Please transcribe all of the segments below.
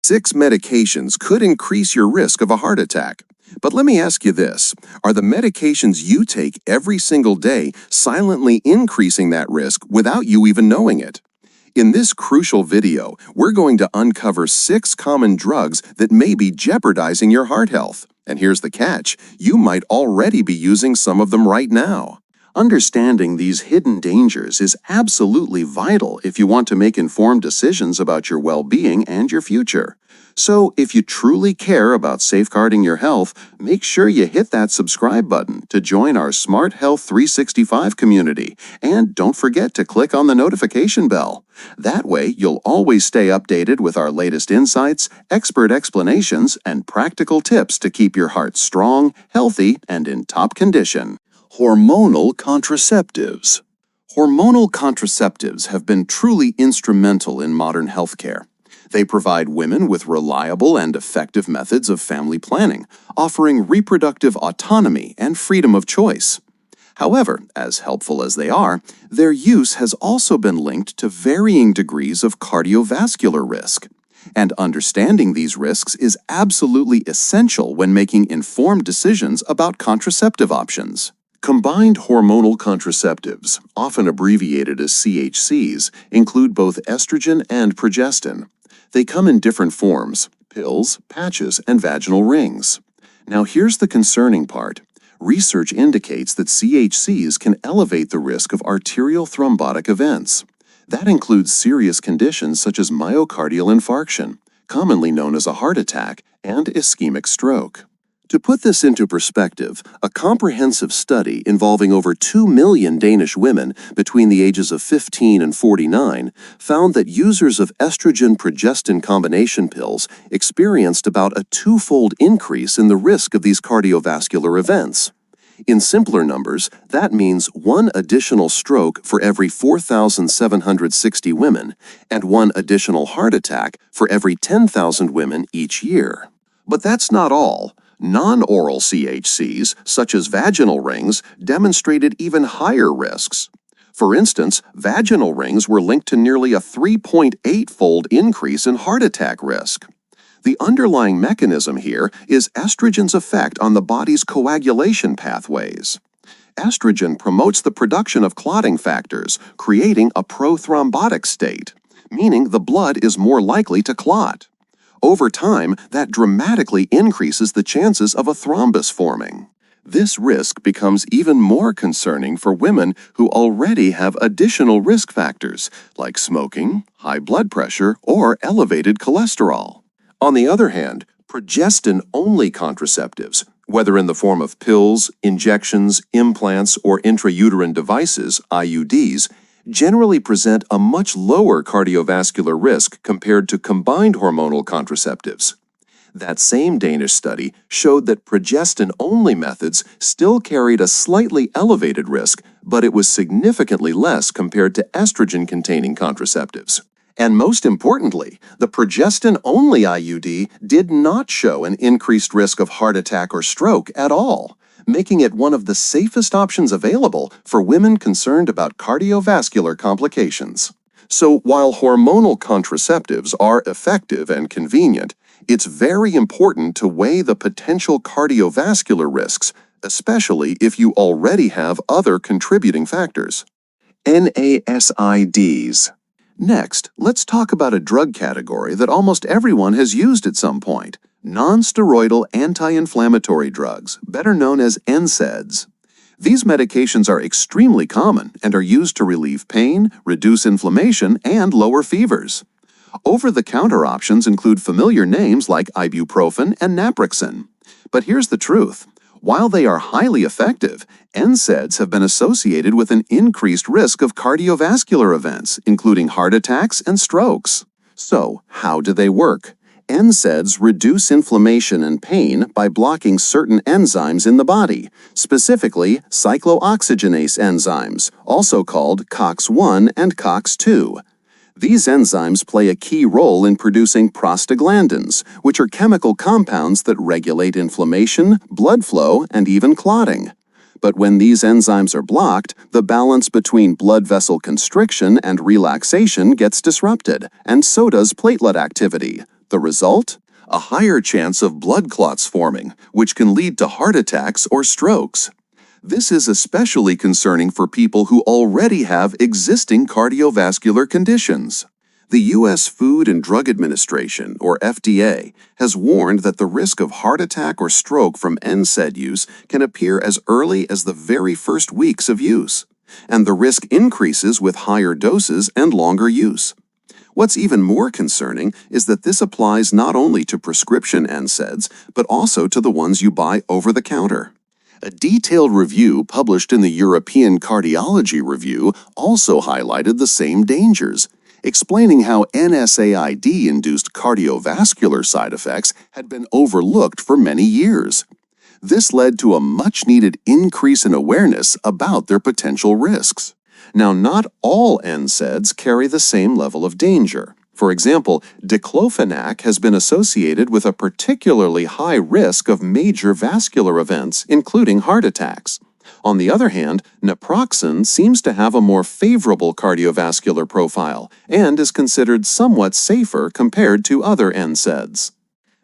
6 medications could increase your risk of a heart attack. But let me ask you this, are the medications you take every single day silently increasing that risk without you even knowing it? In this crucial video, we're going to uncover 6 common drugs that may be jeopardizing your heart health. And here's the catch, you might already be using some of them right now. Understanding these hidden dangers is absolutely vital if you want to make informed decisions about your well-being and your future. So, if you truly care about safeguarding your health, make sure you hit that subscribe button to join our Smart Health 365 community, and don't forget to click on the notification bell. That way, you'll always stay updated with our latest insights, expert explanations, and practical tips to keep your heart strong, healthy, and in top condition. Hormonal contraceptives. Hormonal contraceptives have been truly instrumental in modern healthcare. They provide women with reliable and effective methods of family planning, offering reproductive autonomy and freedom of choice. However, as helpful as they are, their use has also been linked to varying degrees of cardiovascular risk. And understanding these risks is absolutely essential when making informed decisions about contraceptive options. Combined hormonal contraceptives, often abbreviated as CHCs, include both estrogen and progestin. They come in different forms: pills, patches, and vaginal rings. Now here's the concerning part. Research indicates that CHCs can elevate the risk of arterial thrombotic events. That includes serious conditions such as myocardial infarction, commonly known as a heart attack, and ischemic stroke. To put this into perspective, a comprehensive study involving over 2 million Danish women between the ages of 15 and 49 found that users of estrogen-progestin combination pills experienced about a 2-fold increase in the risk of these cardiovascular events. In simpler numbers, that means 1 additional stroke for every 4,760 women and 1 additional heart attack for every 10,000 women each year. But that's not all. Non-oral CHCs, such as vaginal rings, demonstrated even higher risks. For instance, vaginal rings were linked to nearly a 3.8-fold increase in heart attack risk. The underlying mechanism here is estrogen's effect on the body's coagulation pathways. Estrogen promotes the production of clotting factors, creating a prothrombotic state, meaning the blood is more likely to clot. Over time, that dramatically increases the chances of a thrombus forming. This risk becomes even more concerning for women who already have additional risk factors, like smoking, high blood pressure, or elevated cholesterol. On the other hand, progestin-only contraceptives, whether in the form of pills, injections, implants, or intrauterine devices, IUDs, generally present a much lower cardiovascular risk compared to combined hormonal contraceptives. That same Danish study showed that progestin-only methods still carried a slightly elevated risk, but it was significantly less compared to estrogen-containing contraceptives. And most importantly, the progestin-only IUD did not show an increased risk of heart attack or stroke at all, making it one of the safest options available for women concerned about cardiovascular complications. So while hormonal contraceptives are effective and convenient, it's very important to weigh the potential cardiovascular risks, especially if you already have other contributing factors. NSAIDs. Next, let's talk about a drug category that almost everyone has used at some point: non-steroidal anti-inflammatory drugs, better known as NSAIDs. These medications are extremely common and are used to relieve pain, reduce inflammation, and lower fevers. Over-the-counter options include familiar names like ibuprofen and naproxen. But here's the truth. While they are highly effective, NSAIDs have been associated with an increased risk of cardiovascular events, including heart attacks and strokes. So, how do they work? NSAIDs reduce inflammation and pain by blocking certain enzymes in the body, specifically cyclooxygenase enzymes, also called COX-1 and COX-2. These enzymes play a key role in producing prostaglandins, which are chemical compounds that regulate inflammation, blood flow, and even clotting. But when these enzymes are blocked, the balance between blood vessel constriction and relaxation gets disrupted, and so does platelet activity, The result? A higher chance of blood clots forming, which can lead to heart attacks or strokes. This is especially concerning for people who already have existing cardiovascular conditions. The U.S. Food and Drug Administration, or FDA, has warned that the risk of heart attack or stroke from NSAID use can appear as early as the very first weeks of use, and the risk increases with higher doses and longer use. What's even more concerning is that this applies not only to prescription NSAIDs, but also to the ones you buy over the counter. A detailed review published in the European Cardiology Review also highlighted the same dangers, explaining how NSAID-induced cardiovascular side effects had been overlooked for many years. This led to a much-needed increase in awareness about their potential risks. Now, not all NSAIDs carry the same level of danger. For example, diclofenac has been associated with a particularly high risk of major vascular events, including heart attacks. On the other hand, naproxen seems to have a more favorable cardiovascular profile and is considered somewhat safer compared to other NSAIDs.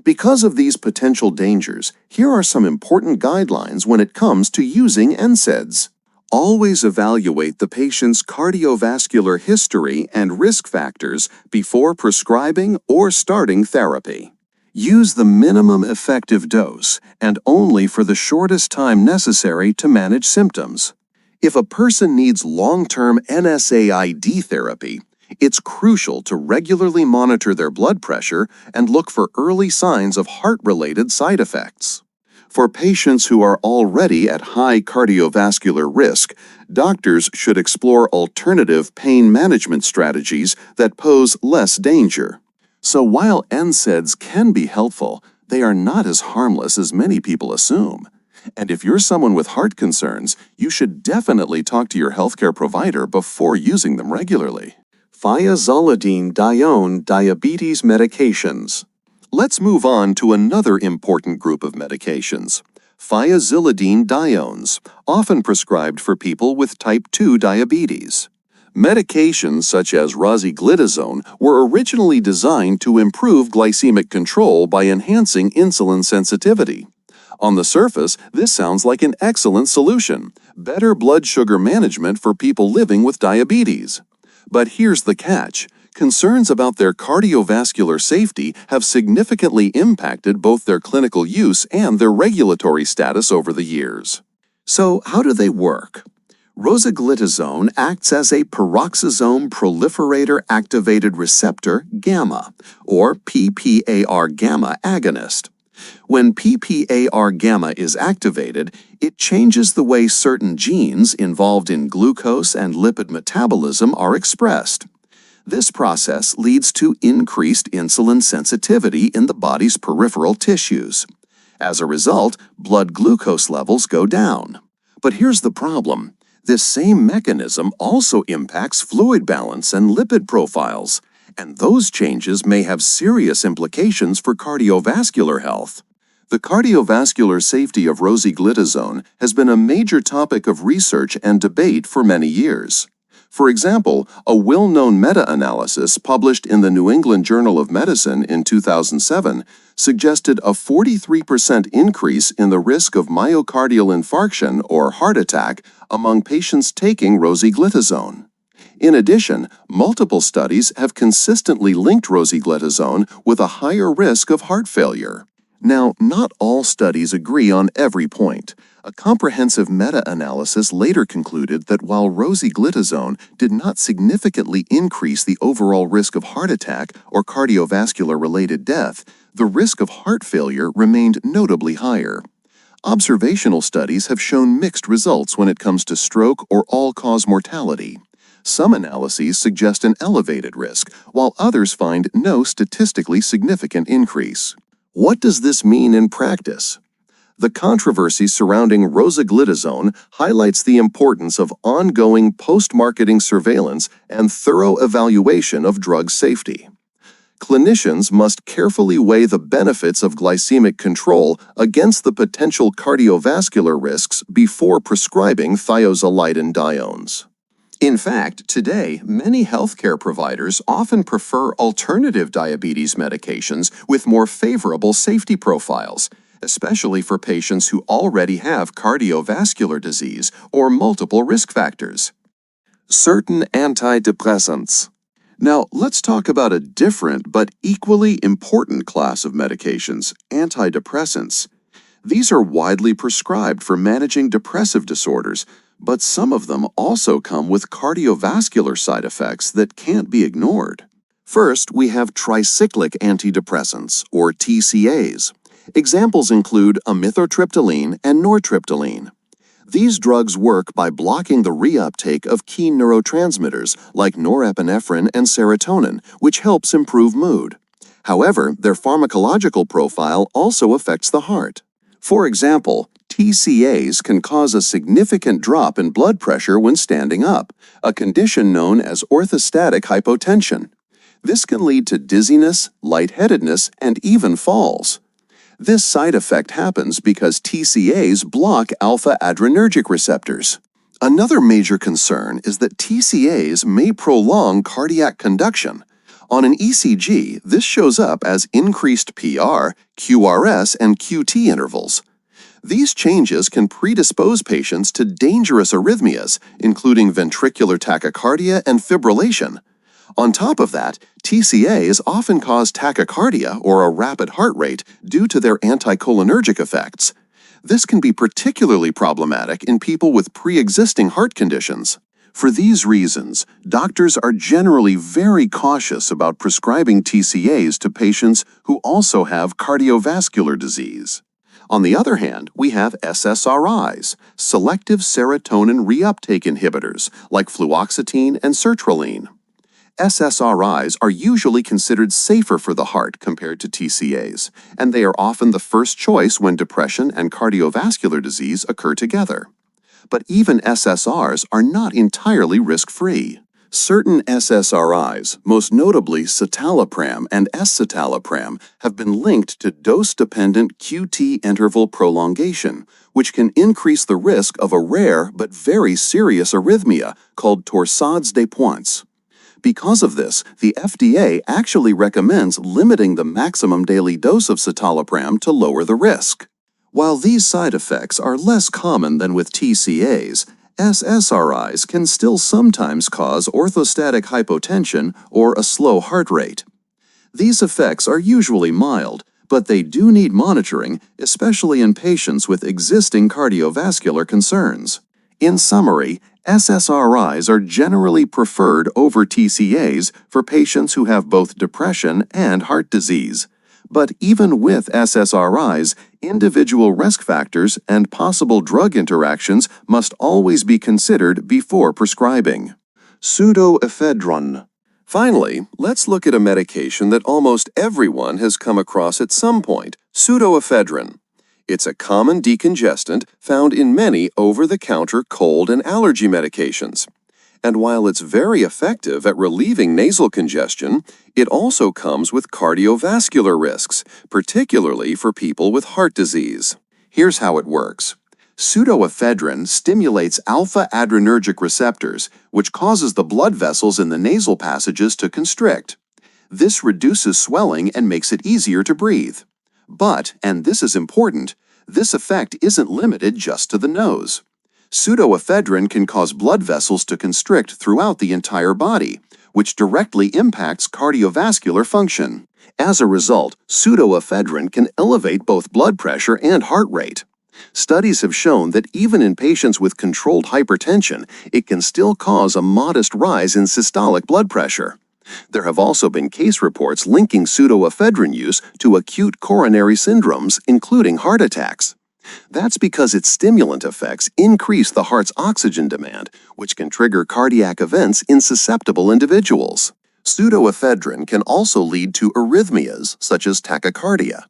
Because of these potential dangers, here are some important guidelines when it comes to using NSAIDs. Always evaluate the patient's cardiovascular history and risk factors before prescribing or starting therapy. Use the minimum effective dose and only for the shortest time necessary to manage symptoms. If a person needs long-term NSAID therapy, it's crucial to regularly monitor their blood pressure and look for early signs of heart-related side effects. For patients who are already at high cardiovascular risk, doctors should explore alternative pain management strategies that pose less danger. So while NSAIDs can be helpful, they are not as harmless as many people assume. And if you're someone with heart concerns, you should definitely talk to your healthcare provider before using them regularly. Thiazolidinedione diabetes medications. Let's move on to another important group of medications, thiazolidinediones, often prescribed for people with type 2 diabetes. Medications such as rosiglitazone were originally designed to improve glycemic control by enhancing insulin sensitivity. On the surface, this sounds like an excellent solution, better blood sugar management for people living with diabetes. But here's the catch. Concerns about their cardiovascular safety have significantly impacted both their clinical use and their regulatory status over the years. So, how do they work? Rosiglitazone acts as a peroxisome proliferator activated receptor gamma, or PPAR gamma agonist. When PPAR gamma is activated, it changes the way certain genes involved in glucose and lipid metabolism are expressed. This process leads to increased insulin sensitivity in the body's peripheral tissues. As a result, blood glucose levels go down. But here's the problem. This same mechanism also impacts fluid balance and lipid profiles, and those changes may have serious implications for cardiovascular health. The cardiovascular safety of rosiglitazone has been a major topic of research and debate for many years. For example, a well-known meta-analysis published in the New England Journal of Medicine in 2007 suggested a 43% increase in the risk of myocardial infarction or heart attack among patients taking rosiglitazone. In addition, multiple studies have consistently linked rosiglitazone with a higher risk of heart failure. Now, not all studies agree on every point. A comprehensive meta-analysis later concluded that while rosiglitazone did not significantly increase the overall risk of heart attack or cardiovascular-related death, the risk of heart failure remained notably higher. Observational studies have shown mixed results when it comes to stroke or all-cause mortality. Some analyses suggest an elevated risk, while others find no statistically significant increase. What does this mean in practice? The controversy surrounding rosiglitazone highlights the importance of ongoing post-marketing surveillance and thorough evaluation of drug safety. Clinicians must carefully weigh the benefits of glycemic control against the potential cardiovascular risks before prescribing thiazolidinediones. In fact, today, many healthcare providers often prefer alternative diabetes medications with more favorable safety profiles, especially for patients who already have cardiovascular disease or multiple risk factors. Certain antidepressants. Now, let's talk about a different but equally important class of medications, antidepressants. These are widely prescribed for managing depressive disorders, but some of them also come with cardiovascular side effects that can't be ignored. First, we have tricyclic antidepressants, or TCAs. Examples include amitriptyline and nortriptyline. These drugs work by blocking the reuptake of key neurotransmitters like norepinephrine and serotonin, which helps improve mood. However, their pharmacological profile also affects the heart. For example, TCAs can cause a significant drop in blood pressure when standing up, a condition known as orthostatic hypotension. This can lead to dizziness, lightheadedness, and even falls. This side effect happens because TCAs block alpha-adrenergic receptors. Another major concern is that TCAs may prolong cardiac conduction. On an ECG, this shows up as increased PR, QRS, and QT intervals. These changes can predispose patients to dangerous arrhythmias, including ventricular tachycardia and fibrillation. On top of that, TCAs often cause tachycardia or a rapid heart rate due to their anticholinergic effects. This can be particularly problematic in people with pre-existing heart conditions. For these reasons, doctors are generally very cautious about prescribing TCAs to patients who also have cardiovascular disease. On the other hand, we have SSRIs, selective serotonin reuptake inhibitors, like fluoxetine and sertraline. SSRIs are usually considered safer for the heart compared to TCAs, and they are often the first choice when depression and cardiovascular disease occur together. But even SSRIs are not entirely risk-free. Certain SSRIs, most notably citalopram and escitalopram, have been linked to dose-dependent QT interval prolongation, which can increase the risk of a rare but very serious arrhythmia called torsades de pointes. Because of this, the FDA actually recommends limiting the maximum daily dose of citalopram to lower the risk. While these side effects are less common than with TCAs, SSRIs can still sometimes cause orthostatic hypotension or a slow heart rate. These effects are usually mild, but they do need monitoring, especially in patients with existing cardiovascular concerns. In summary, SSRIs are generally preferred over TCAs for patients who have both depression and heart disease. But even with SSRIs, individual risk factors and possible drug interactions must always be considered before prescribing. Pseudoephedrine. Finally, let's look at a medication that almost everyone has come across at some point, pseudoephedrine. It's a common decongestant found in many over-the-counter cold and allergy medications. And while it's very effective at relieving nasal congestion, it also comes with cardiovascular risks, particularly for people with heart disease. Here's how it works. Pseudoephedrine stimulates alpha-adrenergic receptors, which causes the blood vessels in the nasal passages to constrict. This reduces swelling and makes it easier to breathe. But, and this is important, this effect isn't limited just to the nose. Pseudoephedrine can cause blood vessels to constrict throughout the entire body, which directly impacts cardiovascular function. As a result, pseudoephedrine can elevate both blood pressure and heart rate. Studies have shown that even in patients with controlled hypertension, it can still cause a modest rise in systolic blood pressure. There have also been case reports linking pseudoephedrine use to acute coronary syndromes, including heart attacks. That's because its stimulant effects increase the heart's oxygen demand, which can trigger cardiac events in susceptible individuals. Pseudoephedrine can also lead to arrhythmias, such as tachycardia.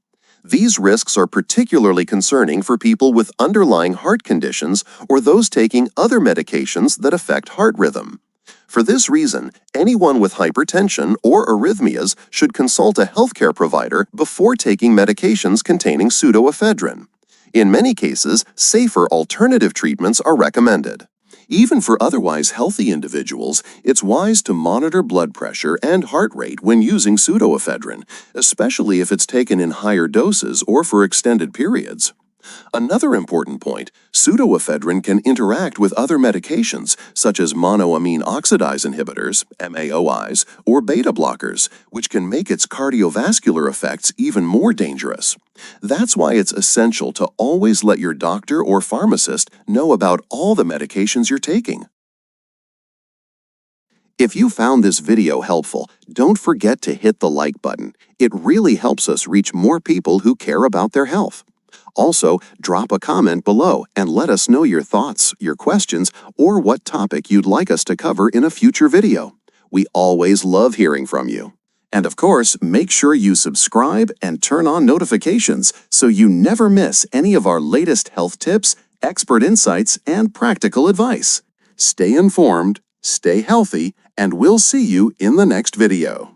These risks are particularly concerning for people with underlying heart conditions or those taking other medications that affect heart rhythm. For this reason, anyone with hypertension or arrhythmias should consult a healthcare provider before taking medications containing pseudoephedrine. In many cases, safer alternative treatments are recommended. Even for otherwise healthy individuals, it's wise to monitor blood pressure and heart rate when using pseudoephedrine, especially if it's taken in higher doses or for extended periods. Another important point, pseudoephedrine can interact with other medications such as monoamine oxidase inhibitors, MAOIs, or beta blockers, which can make its cardiovascular effects even more dangerous. That's why it's essential to always let your doctor or pharmacist know about all the medications you're taking. If you found this video helpful, don't forget to hit the like button. It really helps us reach more people who care about their health. Also, drop a comment below and let us know your thoughts, your questions, or what topic you'd like us to cover in a future video. We always love hearing from you. And of course, make sure you subscribe and turn on notifications so you never miss any of our latest health tips, expert insights, and practical advice. Stay informed, stay healthy, and we'll see you in the next video.